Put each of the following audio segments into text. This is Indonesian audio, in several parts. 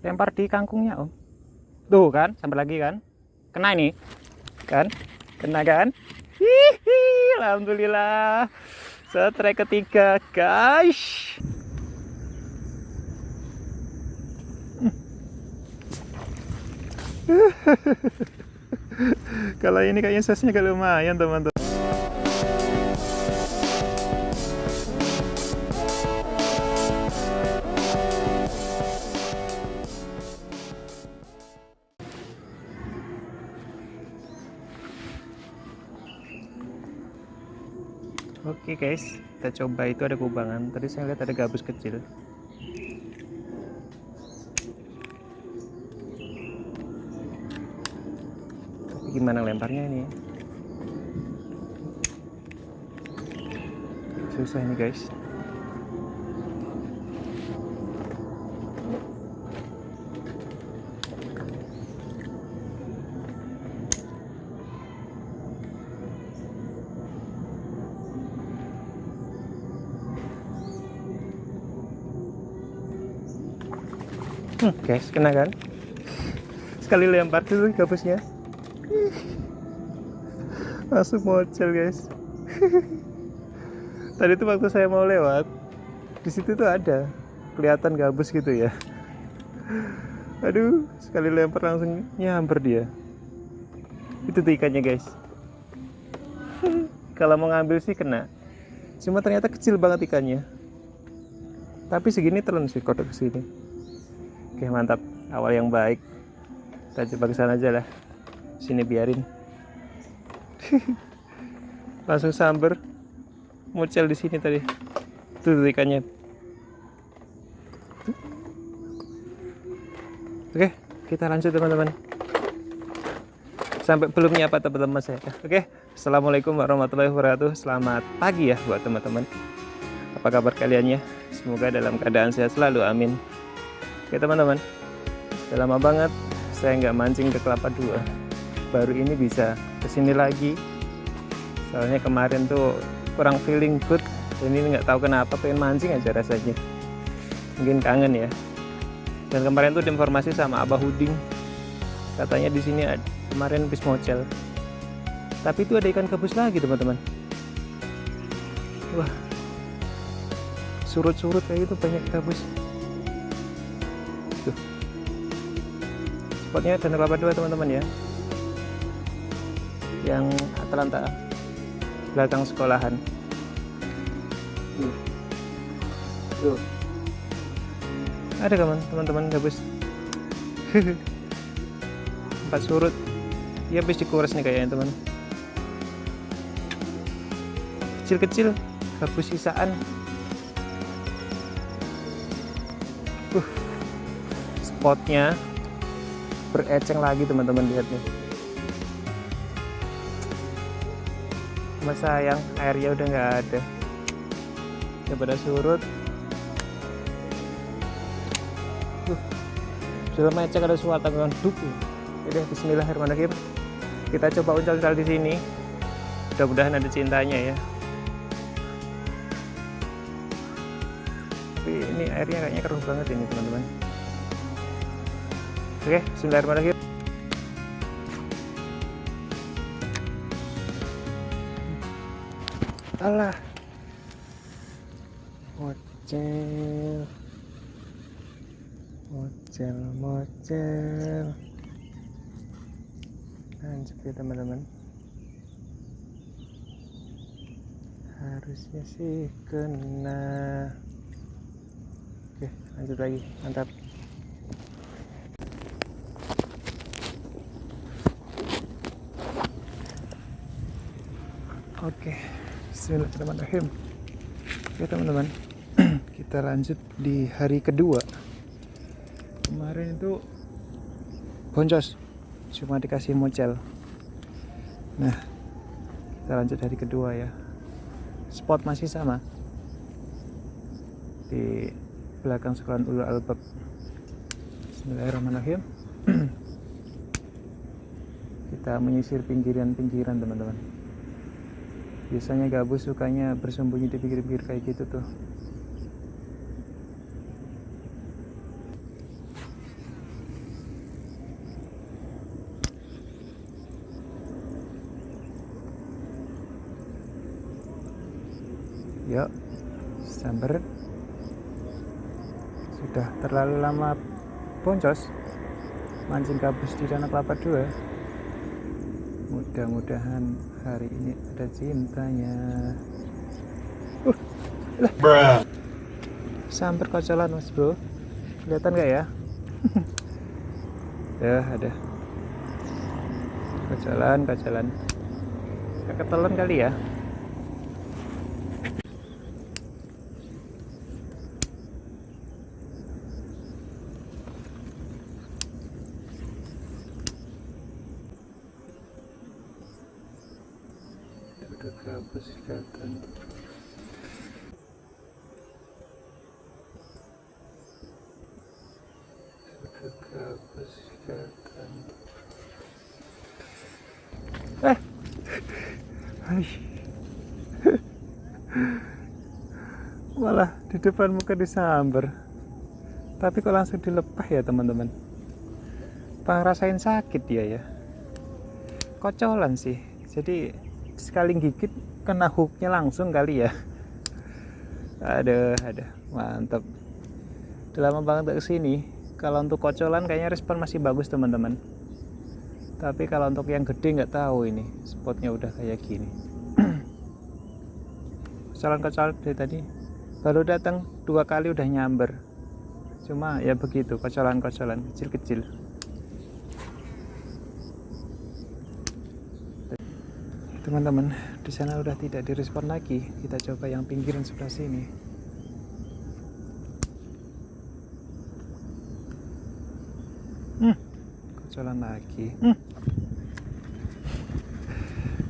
lempar di kangkungnya om. Tuh kan, sampai lagi kan, kena ini kan, kena kan. Hihi, alhamdulillah strike ketiga guys. Kalau ini kayaknya size-nya agak lumayan teman-teman. Oke guys, kita coba. Itu ada kubangan. Tadi saya lihat ada gabus kecil. Tapi gimana lemparnya ini? Susah ini guys. Guys, kena kan? Sekali lempar dulu gabusnya masuk mocel guys. Tadi tuh waktu saya mau lewat, di situ tuh ada kelihatan gabus gitu ya. Aduh, sekali lempar langsung nyamper dia. Itu tuh ikannya guys. Kalau mau ngambil sih kena, cuma ternyata kecil banget ikannya. Tapi segini telan sih kodok kesini. Oke mantap, awal yang baik. Kita coba kesana aja lah. Sini biarin. Langsung samber. Muncul di sini tadi. Tuh ikannya. Oke, kita lanjut teman-teman. Sampai belum nyapa teman-teman saya. Oke, assalamualaikum warahmatullahi wabarakatuh. Selamat pagi ya buat teman-teman. Apa kabar kalian ya? Semoga dalam keadaan sehat selalu. Amin. Oke teman-teman, udah lama banget saya nggak mancing ke Kelapa II. Baru ini bisa kesini lagi. Soalnya kemarin tuh kurang feeling good. Ini nggak tahu kenapa pengen mancing aja rasanya. Mungkin kangen ya. Dan kemarin tuh informasi sama Abah Huding. Katanya di sini kemarin habis mocel. Tapi itu ada ikan gabus lagi teman-teman. Wah, surut-surut kayak gitu banyak gabus. Tuh. Spotnya Danau Kelapa II teman-teman ya. Yang Atlanta belakang sekolahan. Tuh. Ada teman-teman gabus. Empat surut. Dia habis dikuras nih kayaknya teman. Kecil-kecil gabus sisaan. Spotnya bereceng lagi teman-teman, lihat nih. Cuma sayang airnya udah nggak ada, udah pada surut. Sudah mecek ada suara tangan duk. Udah, bismillahirrahmanirrahim. Kita coba uncal-uncal di sini. Mudah-mudahan ada cintanya ya. Tapi ini airnya kayaknya keruh banget ini teman-teman. Oke, bismillahirrahmanirrahim. Alah, mocel, mocel, mocel. Lanjut ya teman-teman. Harusnya sih kena. Oke, lanjut lagi, mantap. Oke, bismillahirrahmanirrahim. Oke teman-teman, kita lanjut di hari kedua. Kemarin itu boncos, cuma dikasih mocel. Nah, kita lanjut hari kedua ya. Spot masih sama di belakang sekolahan Ulul Albab. Bismillahirrahmanirrahim. Kita menyisir pinggiran-pinggiran teman-teman. Biasanya gabus sukanya bersembunyi di pinggir-pinggir kayak gitu tuh. Sambar sudah terlalu lama boncos mancing gabus di Danau Kelapa 2. Mudah-mudahan hari ini ada cintanya. Sambar kocolan mas bro, kelihatan gak ya? Ya ada kocolan ketelan kali ya. Udah gabus kelihatan. Gabus kelihatan. Malah di depan muka disambar, tapi kok langsung dilepas ya teman-teman. Rasain sakit dia ya, kocolan sih, jadi sekali gigit kena hooknya langsung kali ya. Ada mantap. Udah lama banget kesini. Kalau untuk kocolan kayaknya respon masih bagus teman-teman, tapi kalau untuk yang gede nggak tahu ini spotnya udah kayak gini. Kocolan dari tadi baru datang 2 kali udah nyamber, cuma ya begitu, kocolan kecil-kecil. Teman-teman, di sana udah tidak direspon lagi. Kita coba yang pinggiran sebelah sini. Kocolan lagi.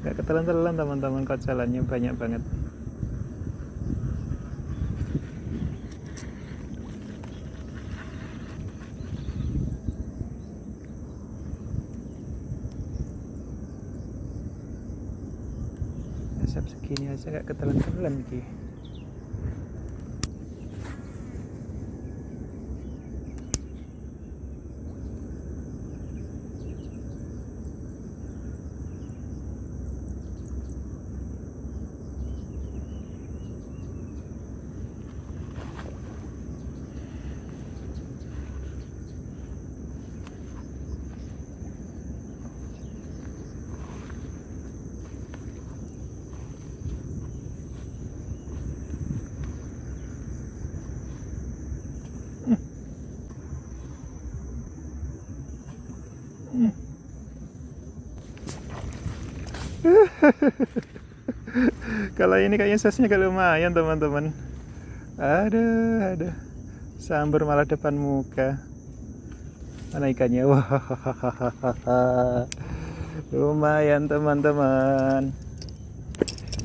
Gak ketelan-telan teman-teman, kocolannya banyak banget. Asap segini aja gak ketelan-telan lagi. Kalau ini kayaknya size-nya agak lumayan teman-teman. Ada sambar malah depan muka. Mana ikannya? Wah, lumayan teman-teman.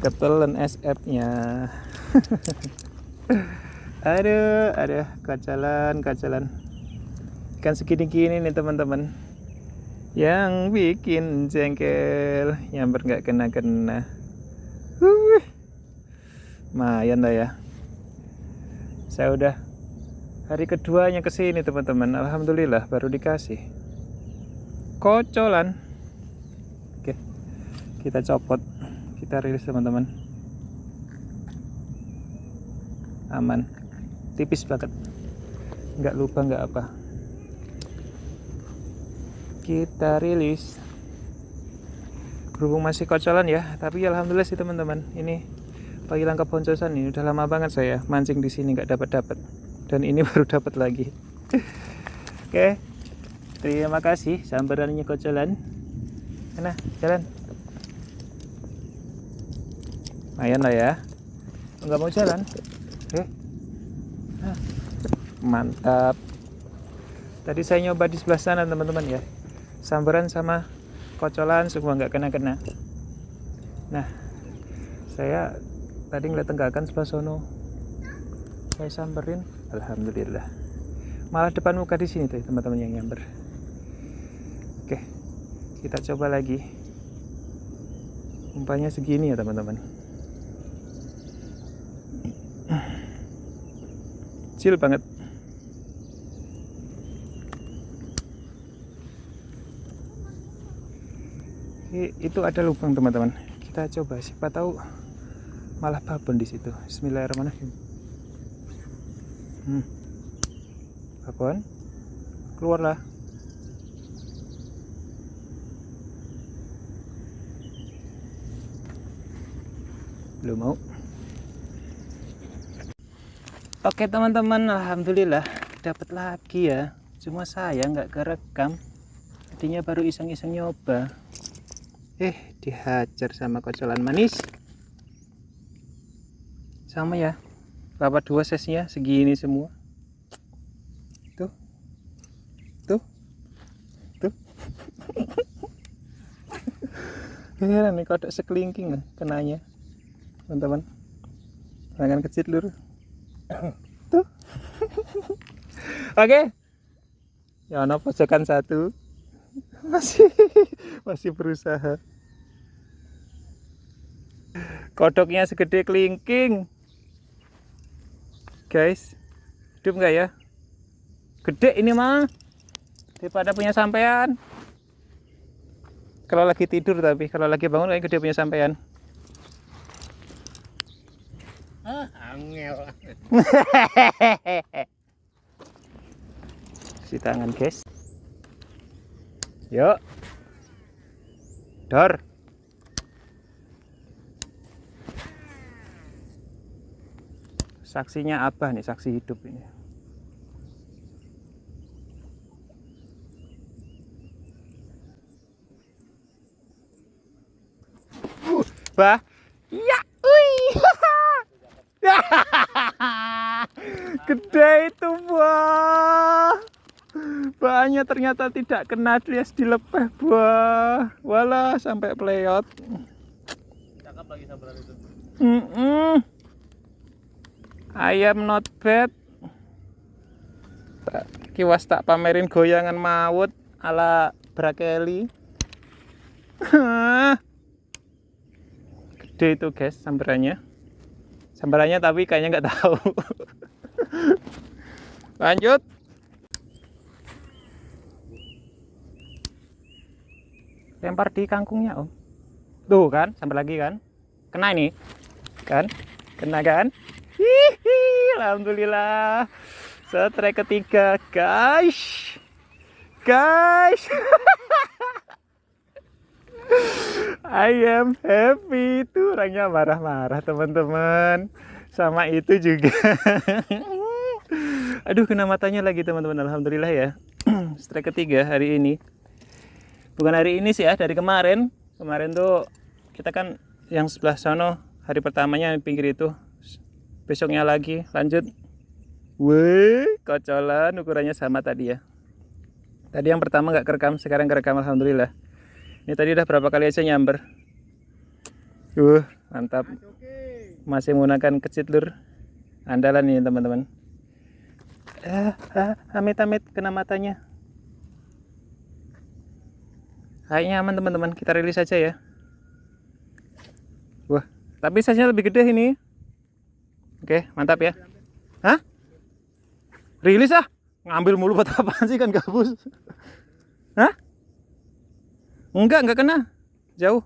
Ketelan SF-nya. Ada kocolan. Ikan segini-gini nih teman-teman, yang bikin jengkel, nyamber nggak kena. Lumayan lah ya. Saya udah hari keduanya kesini teman-teman, alhamdulillah baru dikasih kocolan. Oke, kita copot, kita rilis teman-teman. Aman, tipis banget, nggak lupa nggak apa. Kita rilis. Berhubung masih kocolan ya, tapi alhamdulillah sih teman-teman, ini pagi langkah boncosan ini udah lama banget saya mancing di sini nggak dapat, dan ini baru dapat lagi. Oke, terima kasih sambarannya kocolan. Mana jalan? Lumayan lah ya. Nggak mau jalan? Oke, mantap. Tadi saya nyoba di sebelah sana teman-teman ya, sambaran sama kocolan semua nggak kena. Nah, saya tadi ngeliat tenggakan sebelah sono, saya samperin, alhamdulillah malah depan muka di sini tuh teman-teman yang nyamber. Oke, kita coba lagi. Umpannya segini ya teman-teman, kecil banget. Itu ada lubang teman-teman, kita coba, siapa tahu malah babon di situ. Bismillahirrahmanirrahim. Babon, keluarlah. Belum mau. Oke teman-teman, alhamdulillah dapat lagi ya. Cuma saya nggak kerekam. Tadinya baru iseng-iseng nyoba. Dihajar sama kocolan manis. Sama ya. Berapa dua size-nya segini semua. Tuh. Tuh. Tuh. Heran nih kodok sekelingking kenanya. Teman-teman. Tangan kecil lur. Tuh. Oke. Ya ono pojokan satu. Masih berusaha. Kodoknya segede kelingking. Guys, hidup nggak ya? Gede ini mah. Daripada punya sampean. Kalau lagi tidur tapi kalau lagi bangun kayak gede punya sampean. Angel. Si tangan guys. Yuk. Dor. Saksinya Abah nih, saksi hidup ini. Bah. Ya, gede itu buah. Bahannya ternyata tidak kena alias dilepeh buah. Walah sampai peleot. Cakep lagi sambaran itu. Ayam not bad. Kiwas tak pamerin goyangan maut ala Brakeli. Gede itu guys sambarannya. Sambarannya tapi kayaknya nggak tahu. Lanjut. Lempar di kangkungnya om. Tuh kan, sambar lagi kan. Kena ini. Kan? Kena kan? Hihi, alhamdulillah. Strike ketiga, guys. Guys. I am happy. Tuh orangnya marah-marah teman-teman. Sama itu juga. Aduh kena matanya lagi teman-teman. Alhamdulillah ya. Strike ketiga hari ini. Bukan hari ini sih ya, dari kemarin. Kemarin tuh kita kan yang sebelah sono hari pertamanya di pinggir itu. Besoknya lagi lanjut. Wih, kocolan ukurannya sama tadi ya. Tadi yang pertama nggak kerekam, sekarang kerekam alhamdulillah. Ini tadi udah berapa kali aja nyamber. Mantap. Masih menggunakan kecil lur. Andalan ini teman-teman. Amit-amit kena matanya. Kayaknya aman teman-teman, kita rilis saja ya. Wah, tapi size-nya lebih gede ini. Oke, mantap ya. Hah? Rilis ah? Ngambil mulu buat apaan sih kan gabus? Hah? Enggak kena. Jauh.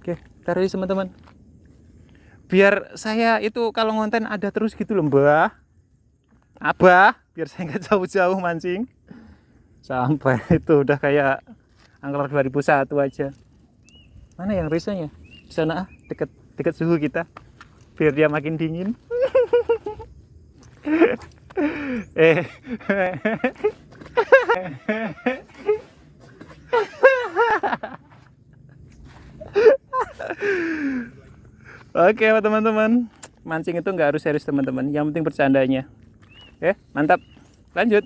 Oke, kita rilis teman-teman. Biar saya itu kalau ngonten ada terus gitu loh, Mbah. Abah, biar saya nggak jauh-jauh mancing. Sampai itu udah kayak angker 2001 aja. Mana yang risanya? Di sana deket suhu kita. Biar dia makin dingin. Oke teman-teman, mancing itu nggak harus serius teman-teman. Yang penting bercandanya. Oke, mantap. Lanjut.